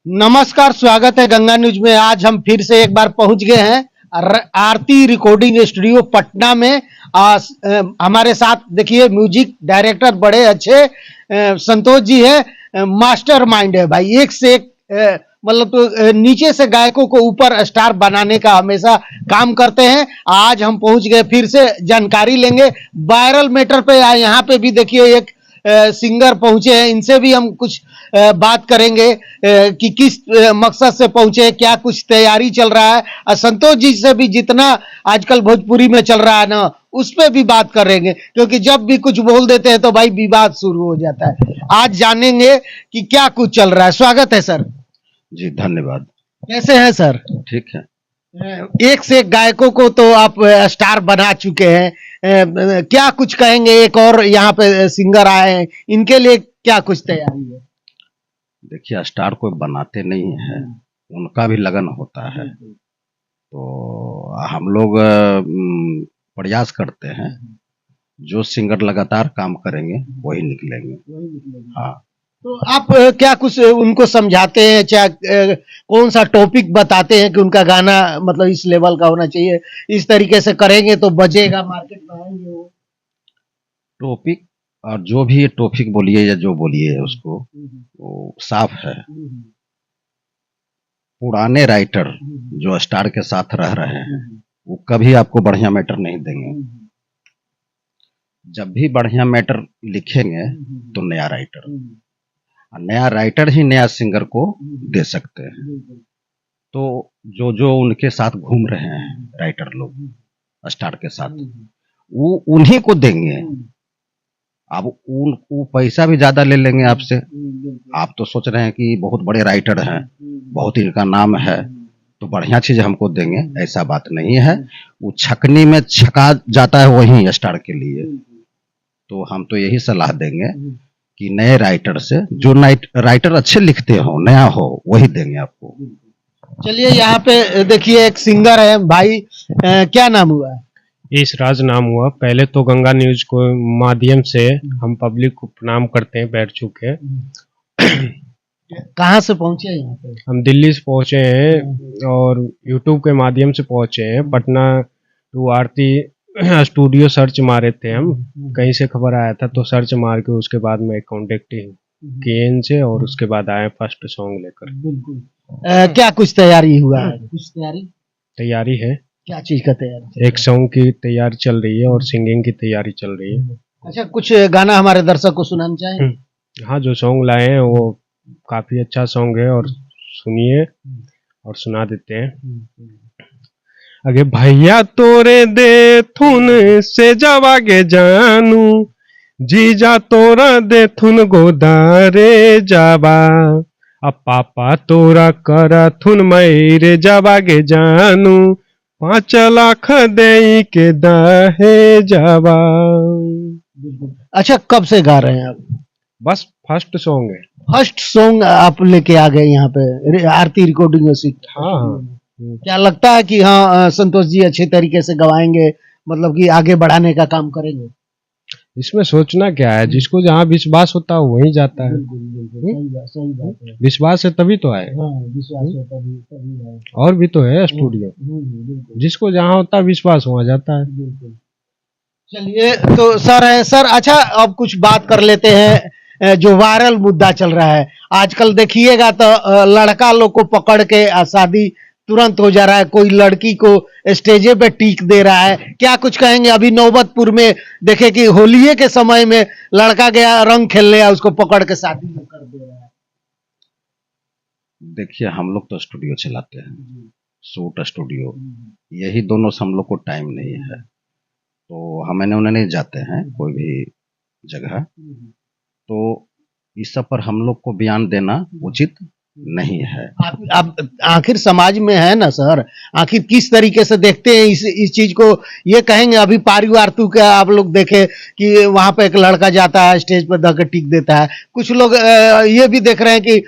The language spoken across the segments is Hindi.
नमस्कार, स्वागत है गंगा न्यूज में। आज हम फिर से एक बार पहुंच गए हैं आरती रिकॉर्डिंग स्टूडियो पटना में। हमारे साथ देखिए म्यूजिक डायरेक्टर बड़े अच्छे संतोष जी है। मास्टर माइंड है भाई, एक से एक मतलब तो नीचे से गायकों को ऊपर स्टार बनाने का हमेशा काम करते हैं। आज हम पहुंच गए, फिर से जानकारी लेंगे वायरल मैटर पे। यहाँ पे भी देखिए एक सिंगर पहुंचे हैं, इनसे भी हम कुछ बात करेंगे कि किस मकसद से पहुंचे, क्या कुछ तैयारी चल रहा है। संतोष जी से भी जितना आजकल भोजपुरी में चल रहा है ना, उस पर भी बात करेंगे, क्योंकि जब भी कुछ बोल देते हैं तो भाई विवाद शुरू हो जाता है। आज जानेंगे कि क्या कुछ चल रहा है। स्वागत है सर। जी धन्यवाद। कैसे हैं सर? ठीक है। एक से एक गायकों को तो आप स्टार बना चुके हैं। क्या कुछ कहेंगे? एक और यहाँ पे सिंगर आए हैं, इनके लिए क्या कुछ तैयारी है? देखिए, स्टार कोई बनाते नहीं है, उनका भी लगन होता है। तो हम लोग प्रयास करते हैं, जो सिंगर लगातार काम करेंगे वही निकलेंगे। हाँ। तो आप क्या कुछ उनको समझाते हैं, चाहे कौन सा टॉपिक बताते हैं कि उनका गाना मतलब इस लेवल का होना चाहिए, इस तरीके से करेंगे तो बजेगा, मार्केट में आएंगे वो? टॉपिक, और जो भी टॉपिक बोलिए या जो बोलिए उसको, वो साफ है। पुराने राइटर जो स्टार के साथ रह रहे हैं वो कभी आपको बढ़िया मैटर नहीं देंगे। जब भी बढ़िया मैटर लिखेंगे तो नया राइटर, नया राइटर ही नया सिंगर को दे सकते हैं। तो जो जो उनके साथ घूम रहे हैं राइटर लोग स्टार के साथ, वो उन्हीं को देंगे। अब वो पैसा भी ज्यादा ले लेंगे आपसे। आप तो सोच रहे हैं कि बहुत बड़े राइटर हैं, बहुत इनका नाम है, तो बढ़िया चीज हमको देंगे, ऐसा बात नहीं है। वो छकनी में छका जाता है वही स्टार के लिए। तो हम तो यही सलाह देंगे कि नए राइटर से, जो राइटर अच्छे लिखते हो, नया हो, वही देंगे आपको। चलिए, यहाँ पे देखिए एक सिंगर है भाई, क्या नाम हुआ? इस राज नाम हुआ। पहले तो गंगा न्यूज को माध्यम से हम पब्लिक को प्रणाम करते हैं बैठ चुके। कहाँ से पहुंचे हैं यहाँ पे? हम दिल्ली से पहुंचे हैं और यूट्यूब के माध्यम से पहुंचे हैं Patna to Aarti studio. Search मारे थे हम, कहीं से खबर आया था तो सर्च मार के उसके बाद में कॉन्टेक्ट किए इनसे और उसके बाद आए फर्स्ट सॉन्ग लेकर। बिल्कुल। क्या कुछ तैयारी हुआ है? कुछ तैयारी है। क्या चीज का तैयारी? एक सॉन्ग की तैयारी चल रही है और सिंगिंग की तैयारी चल रही है। अच्छा, कुछ गाना हमारे दर्शक को सुनाना चाहेंगे? हाँ, जो सॉन्ग लाए हैं वो काफी अच्छा सॉन्ग है और सुनिए और सुना देते हैं। अगे भैया तोरे दे थुन से जवागे जानू, जीजा तोरा दे थुन गोदारे जाबा, अब पापा तोरा करा थुन मैरे जवागे जानू, 5 लाख दे के दहे जाबा। अच्छा, कब से गा रहे हैं आप? बस फर्स्ट सॉन्ग है। फर्स्ट सॉन्ग आप लेके आ गए यहाँ पे आरती रिकॉर्डिंग म्यूजिक। हाँ। क्या लगता है कि हाँ संतोष जी अच्छे तरीके से गवाएंगे, मतलब कि आगे बढ़ाने का काम करेंगे? इसमें सोचना क्या है, जिसको जहाँ विश्वास होता है वहीं जाता है। सही बात है। विश्वास है तभी तो आए। विश्वास है तभी है। और भी तो है स्टूडियो, जिसको जहाँ होता है विश्वास वहाँ जाता है। चलिए, तो सर अच्छा, अब कुछ बात कर लेते हैं जो वायरल मुद्दा चल रहा है आजकल। देखिएगा तो लड़का लोग को पकड़ के शादी तुरंत हो जा रहा है, कोई लड़की को स्टेजे पे टीक दे रहा है। क्या कुछ कहेंगे? अभी नौबतपुर में देखे कि होलिये के समय में लड़का गया रंग खेलने, उसको पकड़ के शादी कर दे रहा है। देखिए, हम लोग तो स्टूडियो चलाते हैं, शूट स्टूडियो, यही दोनों से हम लोग को टाइम नहीं है, तो हम उन्हें नहीं जाते हैं कोई भी जगह। तो इस सब पर हम लोग को बयान देना उचित नहीं है। आप आखिर समाज में है ना सर, आखिर किस तरीके से देखते हैं इस चीज को? ये कहेंगे अभी पारिवार आरतू का आप लोग देखे कि वहां पे एक लड़का जाता है स्टेज पर धक्के टीक देता है। कुछ लोग ये भी देख रहे हैं कि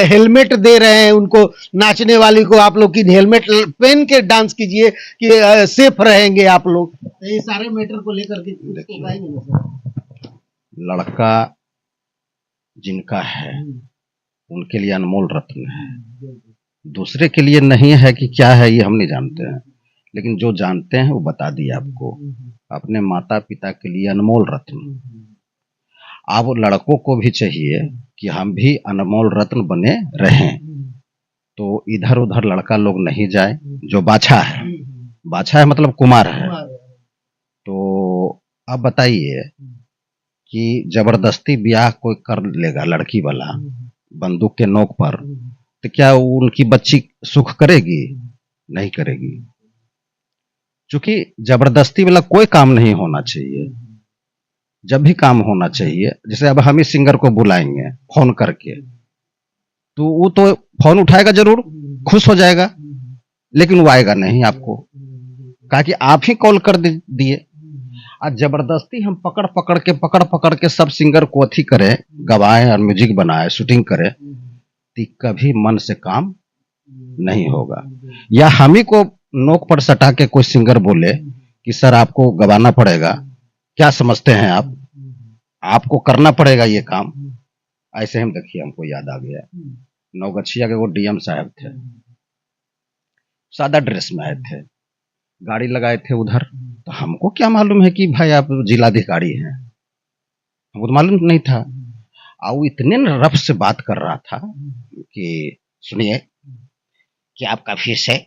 हेलमेट दे रहे हैं उनको, नाचने वाली को, आप लोग की हेलमेट पहन के डांस कीजिए कि सेफ रहेंगे आप लोग। ये सारे मैटर को लेकर के कहेंगे ना सर? लड़का जिनका है उनके लिए अनमोल रत्न है। दूसरे के लिए नहीं है कि क्या है ये हम नहीं जानते हैं, लेकिन जो जानते हैं वो बता दिया आपको। अपने माता पिता के लिए अनमोल रत्न। अब लड़कों को भी चाहिए कि हम भी अनमोल रत्न बने रहें, तो इधर उधर लड़का लोग नहीं जाए। जो बाछा है मतलब कुमार है, तो अब बताइए कि जबरदस्ती ब्याह कोई कर लेगा लड़की वाला बंदूक के नोक पर, तो क्या उनकी बच्ची सुख करेगी? नहीं करेगी। क्योंकि जबरदस्ती वाला कोई काम नहीं होना चाहिए। जब भी काम होना चाहिए, जैसे अब हम इस सिंगर को बुलाएंगे फोन करके, तो वो तो फोन उठाएगा जरूर, खुश हो जाएगा, लेकिन वो आएगा नहीं आपको, कहा कि आप ही कॉल कर दिए। आज जबरदस्ती हम पकड़ पकड़ के सब सिंगर को अथी करें, गवाएं और म्यूजिक बनाए, शूटिंग करें, तो कभी मन से काम नहीं होगा। या हम ही को नोक पर सटा के कोई सिंगर बोले कि सर आपको गवाना पड़ेगा, क्या समझते हैं आप, आपको करना पड़ेगा ये काम। ऐसे हम देखिए, हमको याद आ गया, नवगछिया के वो डीएम साहब थे, सादा ड्रेस में आए थे, गाड़ी लगाए थे उधर, तो हमको क्या मालूम है कि भाई आप जिलाधिकारी हैं, हमको तो मालूम नहीं था। और वो इतने रफ से बात कर रहा था कि सुनिए क्या आपका फीस है,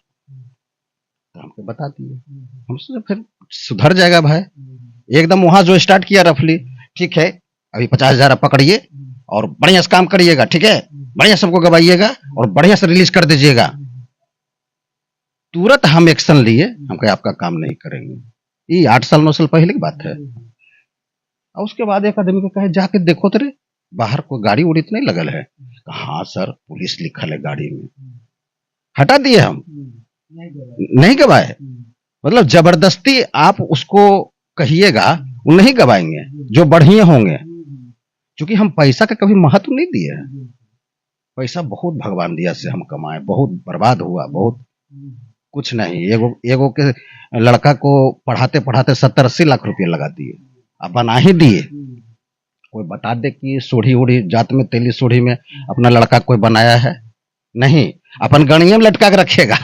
तो हमको बता दिए। हम सोचे फिर सुधर जाएगा भाई। एकदम वहां जो स्टार्ट किया रफली, ठीक है अभी 50,000 आप पकड़िए और बढ़िया से काम करिएगा, ठीक है, बढ़िया सबको गवाइएगा और बढ़िया से रिलीज कर दीजिएगा। तुरंत हम एक्शन लिए, हम कहे आपका काम नहीं करेंगे। ये 8 साल 9 साल पहले की बात है। और उसके बाद एक आदमी को कहे जाके देखो तेरे बाहर कोई गाड़ी उड़ी तो नहीं लगल है। हाँ सर पुलिस लिखल है गाड़ी में। हटा दिए हम, नहीं गवाए। मतलब जबरदस्ती आप उसको कहिएगा, वो नहीं गवाएंगे जो बढ़िया होंगे। क्योंकि हम पैसा का कभी महत्व नहीं दिए। पैसा बहुत भगवान दिया से हम कमाए, बहुत बर्बाद हुआ, बहुत कुछ नहीं। एगो के लड़का को पढ़ाते पढ़ाते 70-80 लाख रुपया लगा दिए, अब बना ही दिए। कोई बता दे कि सोढ़ी उड़ी जात में, तेली सोढ़ी में अपना लड़का कोई बनाया है? नहीं, अपन गणिये में लटका के रखेगा।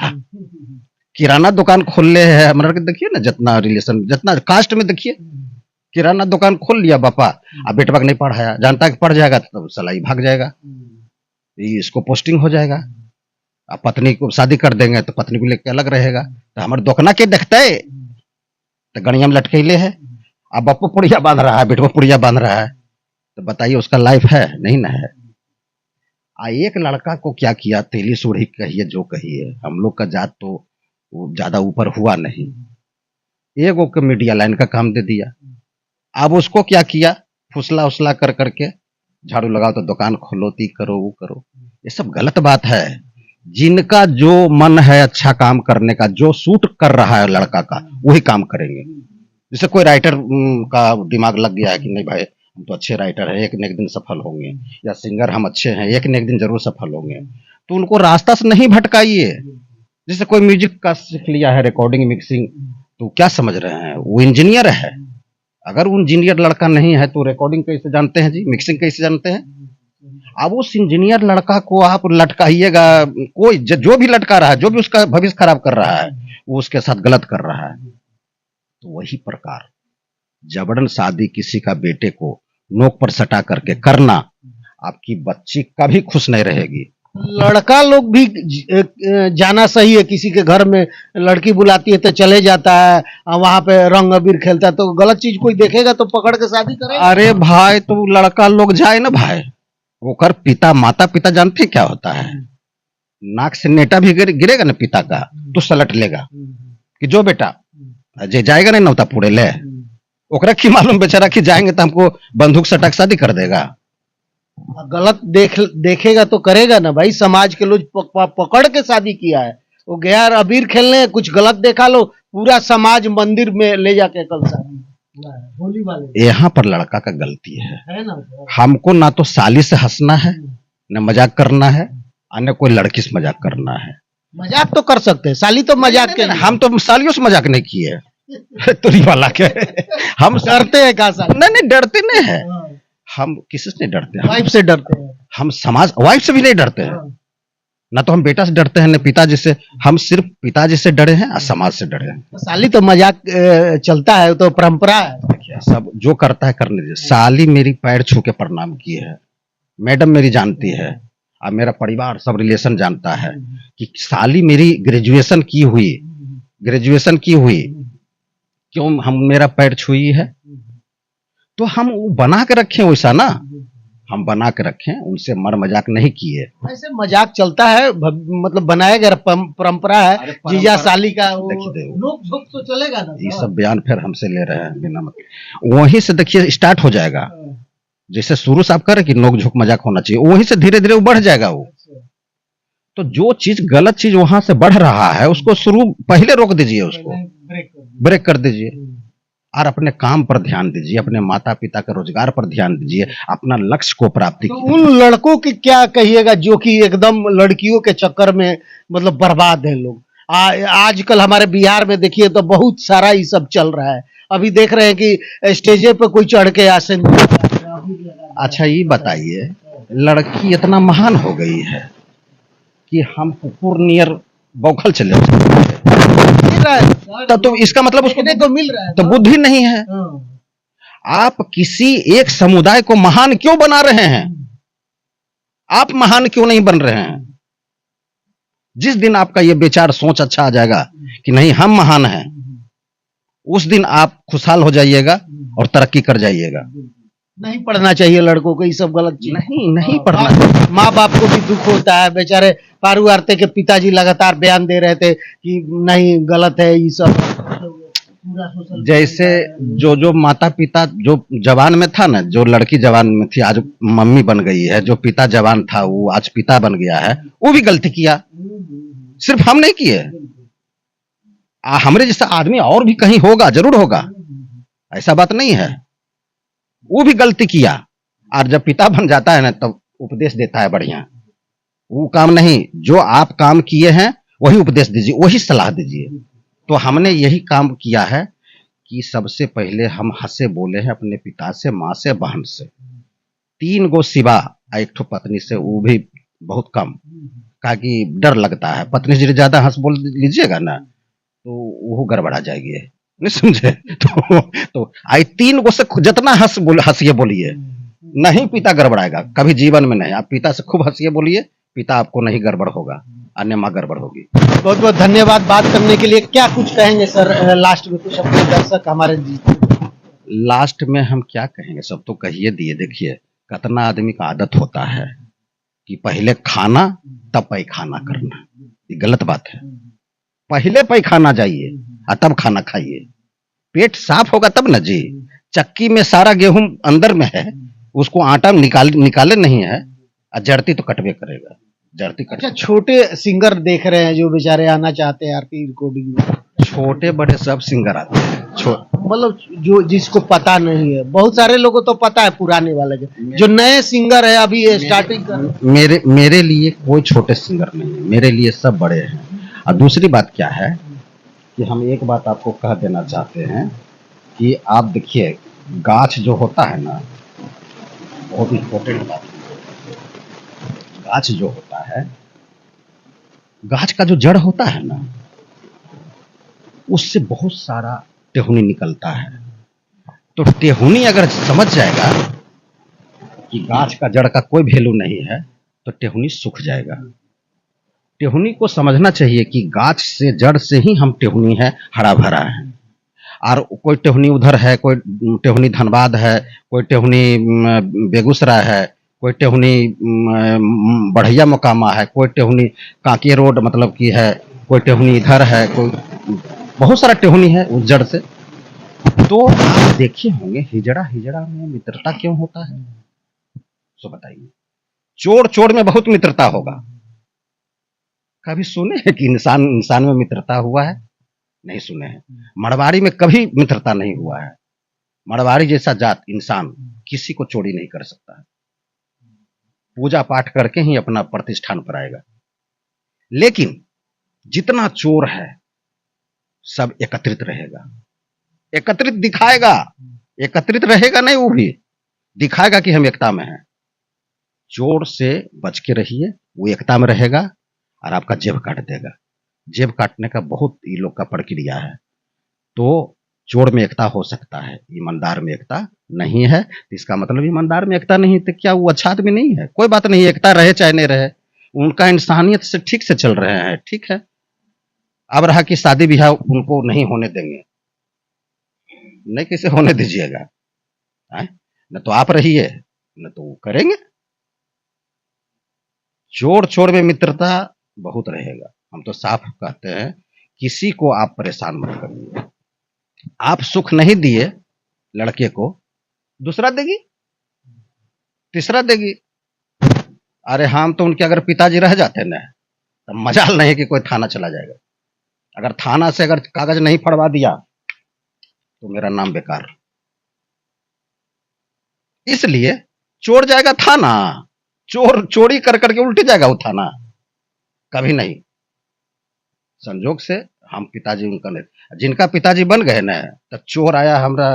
किराना दुकान खोल ले है हमारा, देखिए ना, जितना रिलेशन, जितना कास्ट में देखिए, किराना दुकान खोल लिया बापा, अब बेटवा नहीं पढ़ाया, जानता कि पढ़ जाएगा तो सलाई भाग जाएगा, इसको पोस्टिंग हो जाएगा। अब पत्नी को शादी कर देंगे तो पत्नी को लेके अलग रहेगा, तो हमारे दुकाना के देखते है तो गणिया में लटकेले है। अब बापू पुड़िया बांध रहा है, बेटवा पुड़िया बांध रहा है, तो बताइए उसका लाइफ है? नहीं ना है। एक लड़का को क्या किया, तेली सोढ़ी कहिए जो कहिए, हम लोग का जात तो ज्यादा ऊपर हुआ नहीं, एक को मीडिया लाइन का काम दे दिया। अब उसको क्या किया, फुसला उसला कर करके झाड़ू लगाओ तो दुकान खोलो, ती करो वो करो। ये सब गलत बात है। जिनका जो मन है अच्छा काम करने का, जो सूट कर रहा है लड़का का, वही काम करेंगे। जैसे कोई राइटर का दिमाग लग गया है कि नहीं भाई हम तो अच्छे राइटर हैं, एक न एक दिन सफल होंगे, या सिंगर हम अच्छे हैं, एक न एक दिन जरूर सफल होंगे, तो उनको रास्ता से नहीं भटकाइए। जैसे कोई म्यूजिक का सीख लिया है, रिकॉर्डिंग मिक्सिंग, तो क्या समझ रहे हैं वो इंजीनियर है। अगर वो इंजीनियर लड़का नहीं है तो रिकॉर्डिंग कैसे जानते हैं जी, मिक्सिंग कैसे जानते हैं? अब उस इंजीनियर लड़का को आप लटकाइएगा, कोई जो भी लटका रहा है, जो भी उसका भविष्य खराब कर रहा है, वो उसके साथ गलत कर रहा है। तो वही प्रकार जबरन शादी किसी का बेटे को नोक पर सटा करके करना, आपकी बच्ची कभी खुश नहीं रहेगी। लड़का लोग भी जाना सही है। किसी के घर में लड़की बुलाती है तो चले जाता है, वहां पे रंग अबीर खेलता है, तो गलत चीज कोई देखेगा तो पकड़ के शादी करेगा। अरे भाई तो लड़का लोग जाए ना भाई, वो कर पिता माता पिता जानते क्या होता है? नाक से नेटा भी गिरेगा ना पिता का तो सलट लेगा कि जो बेटा जे जाएगा नहीं नौता पूरे ले, ओकरा की मालूम बेचारा कि जाएंगे तो हमको बंदूक सटा के शादी कर देगा। गलत देखेगा तो करेगा ना भाई। समाज के लोग पकड़ के शादी किया है, वो गया अबीर खेलने, कुछ गलत देखा लो, पूरा समाज मंदिर में ले जाके कल शादी होली वाले। यहाँ पर लड़का का गलती है ना। हमको ना तो साली से हंसना है, न मजाक करना है, न कोई लड़की से मजाक करना है। मजाक तो कर सकते हैं, साली तो मजाक के। हम तो सालियों से मजाक नहीं किए तुरी वाला के। हम डरते हैं कहा साली? नहीं डरते नहीं है, हम किसी से नहीं डरते, वाइफ से डरते हैं। हम समाज वाइफ से भी नहीं डरते हैं, ना तो हम बेटा से डरते हैं, न पिताजी से। हम सिर्फ पिताजी से डरे हैं और समाज से डरे हैं। साली तो मजाक चलता है, तो परंपरा है। देखिए, सब जो करता है करने दीजिए। साली मेरी पैर छू के प्रणाम की है, मैडम मेरी जानती है, और मेरा परिवार सब रिलेशन जानता है कि साली मेरी ग्रेजुएशन की हुई, क्यों हम मेरा पैर छुई है? तो हम वो बना के रखें वैसा ना, हम बना के रखें, उनसे मर मजाक नहीं किए। ऐसे मजाक चलता है, मतलब बनाया गया परंपरा है। जीजा साली का नोक झोंक तो चलेगा ना। ये सब बयान फिर हमसे ले रहे हैं बिना मतलब। वहीं से देखिए स्टार्ट हो जाएगा। जैसे शुरू से आप कर रहे कि नोक झोंक मजाक होना चाहिए, वहीं से धीरे धीरे वो बढ़ जाएगा। वो तो जो चीज गलत चीज वहां से बढ़ रहा है, उसको शुरू पहले रोक दीजिए, उसको ब्रेक कर दीजिए, और अपने काम पर ध्यान दीजिए, अपने माता पिता के रोजगार पर ध्यान दीजिए, अपना लक्ष्य को प्राप्ति तो उन लड़कों की क्या कहिएगा जो कि एकदम लड़कियों के चक्कर में मतलब बर्बाद है लोग। आजकल हमारे बिहार में देखिए तो बहुत सारा ये सब चल रहा है। अभी देख रहे हैं कि स्टेजे पे कोई चढ़ के आसन। अच्छा ये बताइए, लड़की इतना महान हो गई है कि हम कुकुर नियर बौखल चले तब तो इसका मतलब उसको तो मिल रहा है, तो बुद्धि नहीं है। आप किसी एक समुदाय को महान क्यों बना रहे हैं? आप महान क्यों नहीं बन रहे हैं? जिस दिन आपका ये विचार सोच अच्छा आ जाएगा कि नहीं हम महान हैं, उस दिन आप खुशहाल हो जाइएगा और तरक्की कर जाइएगा। नहीं पढ़ना चाहिए लड़कों को, ये सब गलत चीज नहीं पढ़ना। माँ बाप को भी दुख होता है। बेचारे पारू आरते के पिताजी लगातार बयान दे रहे थे कि नहीं गलत है ये सब। जैसे जो माता पिता जो जवान में था ना, जो लड़की जवान में थी आज मम्मी बन गई है, जो पिता जवान था वो आज पिता बन गया है, वो भी गलती किया, सिर्फ हम नहीं किए। हमारे जैसा आदमी और भी कहीं होगा, जरूर होगा, ऐसा बात नहीं है। वो भी गलती किया, और जब पिता बन जाता है ना तब उपदेश देता है बढ़िया। वो काम नहीं, जो आप काम किए हैं वही उपदेश दीजिए, वही सलाह दीजिए। तो हमने यही काम किया है कि सबसे पहले हम हंसे बोले हैं अपने पिता से, माँ से, बहन से। 3 गो सिवा, एक ठो पत्नी से, वो भी बहुत कम, कहा कि डर लगता है, पत्नी से ज्यादा हंस बोल लीजिएगा ना तो वो गड़बड़ा जाएगी, नहीं समझे? तो आई 3 गो से जितना हंसिए बोलिए, नहीं पिता गड़बड़ाएगा कभी जीवन में नहीं। आप पिता से खूब हंसिए बोलिए, पिता आपको नहीं गड़बड़ होगा, अन्य माँ गड़बड़ होगी। बहुत बहुत धन्यवाद बात करने के लिए। क्या कुछ कहेंगे सर लास्ट में, कुछ अपने दर्शक हमारे जी? लास्ट में हम क्या कहेंगे, सब तो कहिए दिए। देखिए कितना आदमी का आदत होता है कि पहले खाना तब पैखाना करना, ये गलत बात है। पहले पैखाना जाइए और तब खाना खाइए, पेट साफ होगा तब ना जी। चक्की में सारा गेहूं अंदर में है, उसको आटा निकाले नहीं है, और जड़ती तो कटवे करेगा, जड़ती कट। अच्छा, छोटे सिंगर देख रहे हैं जो बेचारे आना चाहते हैं आरती रिकॉर्डिंग में, छोटे बड़े सब सिंगर आते हैं, मतलब जो जिसको पता नहीं है, बहुत सारे लोगों को तो पता है पुराने वाले के, जो नए सिंगर है अभी स्टार्टिंग कर। मेरे लिए कोई छोटे सिंगर नहीं है, मेरे लिए सब बड़े हैं। और दूसरी बात क्या है कि हम एक बात आपको कह देना चाहते हैं कि आप देखिए गाछ जो होता है ना, बहुत इंपॉर्टेंट बात है। गाछ जो होता है, गाछ का जो जड़ होता है ना, उससे बहुत सारा टेहुनी निकलता है। तो टेहुनी अगर समझ जाएगा कि गाछ का जड़ का कोई वैल्यू नहीं है, तो टेहुनी सूख जाएगा। टेहुनी को समझना चाहिए कि गाछ से, जड़ से ही हम टेहुनी है, हरा भरा है। और कोई टेहुनी उधर है, कोई टेहुनी धनबाद है, कोई टेहुनी बेगूसराय है, कोई टेहुनी बढ़िया मोकामा है, कोई टेहुनी कांके रोड मतलब की है, कोई टेहुनी इधर है, कोई बहुत सारा टेहुनी है उस जड़ से। तो आप देखे होंगे हिजड़ा में मित्रता क्यों होता है, सो बताइए। चोर में बहुत मित्रता होगा, कभी सुने हैं कि इंसान में मित्रता हुआ है? नहीं सुने हैं। मरवाड़ी में कभी मित्रता नहीं हुआ है। मरवाड़ी जैसा जात इंसान किसी को चोरी नहीं कर सकता है, पूजा पाठ करके ही अपना प्रतिष्ठान पर आएगा। लेकिन जितना चोर है सब एकत्रित रहेगा, एकत्रित दिखाएगा, एकत्रित रहेगा नहीं, वो भी दिखाएगा कि हम एकता में हैं। चोर से बच के रहिए, वो एकता में रहेगा और आपका जेब काट देगा। जेब काटने का बहुत ये लोग का प्रक्रिया है। तो चोर में एकता हो सकता है, ईमानदार में एकता नहीं है। तो इसका मतलब ईमानदार में एकता नहीं तो क्या वो अच्छा आदमी नहीं है? कोई बात नहीं, एकता रहे चाहे नहीं रहे, उनका इंसानियत से ठीक से चल रहे हैं, ठीक है। अब रहा कि शादी ब्याह उनको नहीं होने देंगे, नहीं किसे होने दीजिएगा, न तो आप रहिए न तो वो करेंगे। चोर चोर में मित्रता बहुत रहेगा। हम तो साफ कहते हैं किसी को आप परेशान मत करिए। आप सुख नहीं दिए लड़के को, दूसरा देगी, तीसरा देगी। अरे हम तो उनके अगर पिताजी रह जाते ना तो मजाल नहीं कि कोई थाना चला जाएगा। अगर थाना से अगर कागज नहीं फड़वा दिया तो मेरा नाम बेकार। इसलिए चोर जाएगा थाना, चोर चोरी कर करके उल्टे जाएगा वो थाना, कभी नहीं। संजोग से हम पिताजी उनका नहीं, जिनका पिताजी बन गए ना तो चोर आया हमरा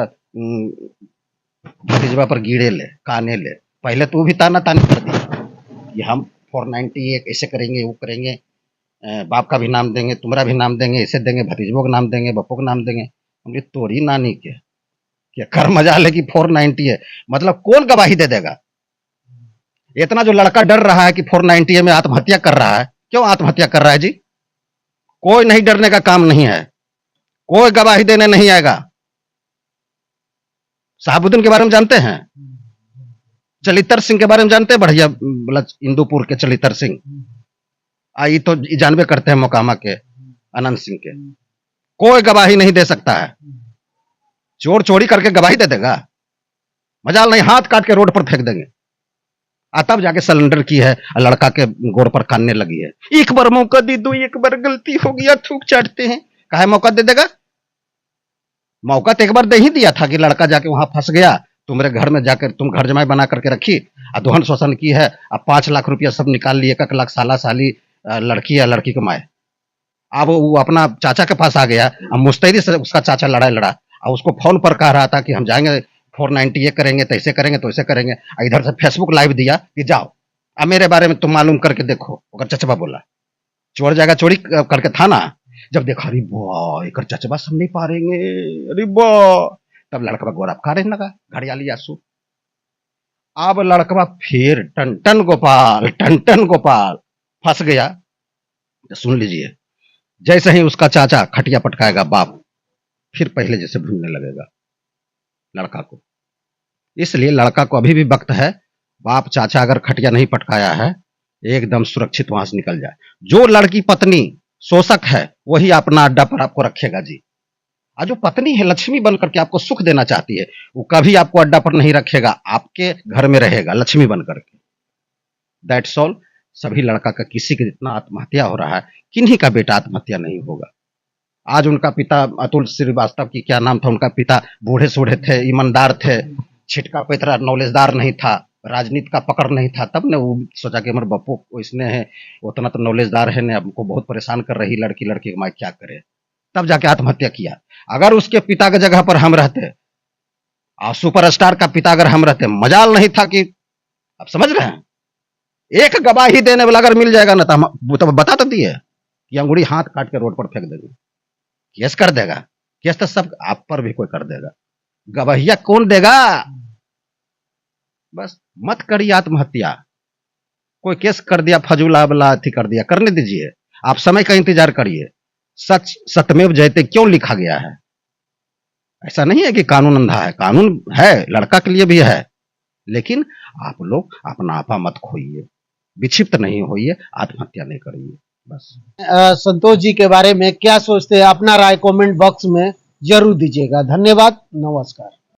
भतीजवा पर गिरे ले काने ले, पहले तो भी ताना तानी कर दिया कि हम 491 ऐसे करेंगे वो करेंगे, बाप का भी नाम देंगे, तुम्हारा भी नाम देंगे, ऐसे देंगे, भतीजों का नाम देंगे, बप्पो का नाम देंगे। हमने तोरी नानी के क्या कर मजाल है कि 490 है, मतलब कौन गवाही दे देगा? इतना जो लड़का डर रहा है कि 490 में आत्महत्या कर रहा है, क्यों आत्महत्या कर रहा है जी? कोई नहीं डरने का काम नहीं है, कोई गवाही देने नहीं आएगा। शहाबुद्दीन के बारे में जानते हैं, चलितर सिंह के बारे में जानते हैं, बढ़िया इंदुपुर के चलितर सिंह, आई तो जानबे करते हैं मोकामा के अनंत सिंह के। कोई गवाही नहीं दे सकता है। चोर चोरी करके गवाही दे देगा? मजाल नहीं, हाथ काट के रोड पर फेंक देंगे। तब जाके सिलेंडर की है, लड़का के गोड़ पर कानने लगी है, एक बार मौका दे दो, एक बार गलती हो गया, थूक चाटते हैं। काहे मौका दे देगा? मौका तो एक बार दे ही दिया था कि लड़का जाके वहां फंस गया, तुम्हारे घर में जाकर तुम घर जमाई बना करके रखी, दोहन शोषण की है, अब 5 लाख रुपया सब निकाल लिए, 1 लाख साला साली लड़की है, लड़की के माए। अब वो अपना चाचा के पास आ गया, अब मुस्तैदी से उसका चाचा लड़ाई लड़ा, और उसको फोन पर कह रहा था कि हम जाएंगे 490 करेंगे, तो ऐसे करेंगे, तो ऐसे करेंगे। इधर से फेसबुक लाइव दिया कि जाओ अब मेरे बारे में तुम मालूम करके देखो। अगर चचबा बोला चोर जाएगा चोरी करके थाना, जब देखा अरे वाह एक चचबा सब नहीं पा रहेंगे, अरे वाह, तब लड़का गोरा कारे लगा घड़ियाली आंसू। अब लड़का फिर टन टन गोपाल फंस गया। तो सुन लीजिए, जैसे ही उसका चाचा खटिया पटकाएगा बाप, फिर पहले जैसे भूलने लगेगा लड़का को। इसलिए लड़का को अभी भी वक्त है, बाप चाचा अगर खटिया नहीं पटकाया है, एकदम सुरक्षित वहां से निकल जाए। जो लड़की पत्नी शोषक है वही अपना अड्डा पर आपको रखेगा जी। और जो पत्नी है लक्ष्मी बन करके आपको सुख देना चाहती है, वो कभी आपको अड्डा पर नहीं रखेगा, आपके घर में रहेगा लक्ष्मी बन करके। That's all. सभी लड़का का किसी के जितना आत्महत्या हो रहा है, किन्हीं का बेटा आत्महत्या नहीं होगा। आज उनका पिता अतुल श्रीवास्तव की क्या नाम था, उनका पिता बूढ़े सूढ़े थे, ईमानदार थे, छिटका पेतरा नॉलेजदार नहीं था, राजनीति का पकड़ नहीं था, तब ने वो सोचा कि हमारे बप्पू को इसने है उतना तो नॉलेजदार है ने, हमको बहुत परेशान कर रही लड़की माँ क्या करे, तब जाके आत्महत्या किया। अगर उसके पिता के जगह पर हम रहते, सुपरस्टार का पिता अगर हम रहते, मजाल नहीं था कि, आप समझ रहे हैं, एक गवाही देने वाला अगर मिल जाएगा ना तो हम तो बता तो दिए कि अंगुड़ी हाथ काट के रोड पर फेंक देंगे, केस कर देगा। केस तो सब आप पर भी कोई कर देगा, गवाहिया कौन देगा? बस मत करिए आत्महत्या। कोई केस कर दिया, फजूला वाला अथी कर दिया, करने दीजिए, आप समय का इंतजार करिए। सच सत्यमेव जयते क्यों लिखा गया है? ऐसा नहीं है कि कानून अंधा है, कानून है, लड़का के लिए भी है, लेकिन आप लोग अपना आपा मत खोइए, विक्षिप्त नहीं होइए, आत्महत्या नहीं करिए। बस संतोष जी के बारे में क्या सोचते हैं, अपना राय कमेंट बॉक्स में जरूर दीजिएगा। धन्यवाद, नमस्कार।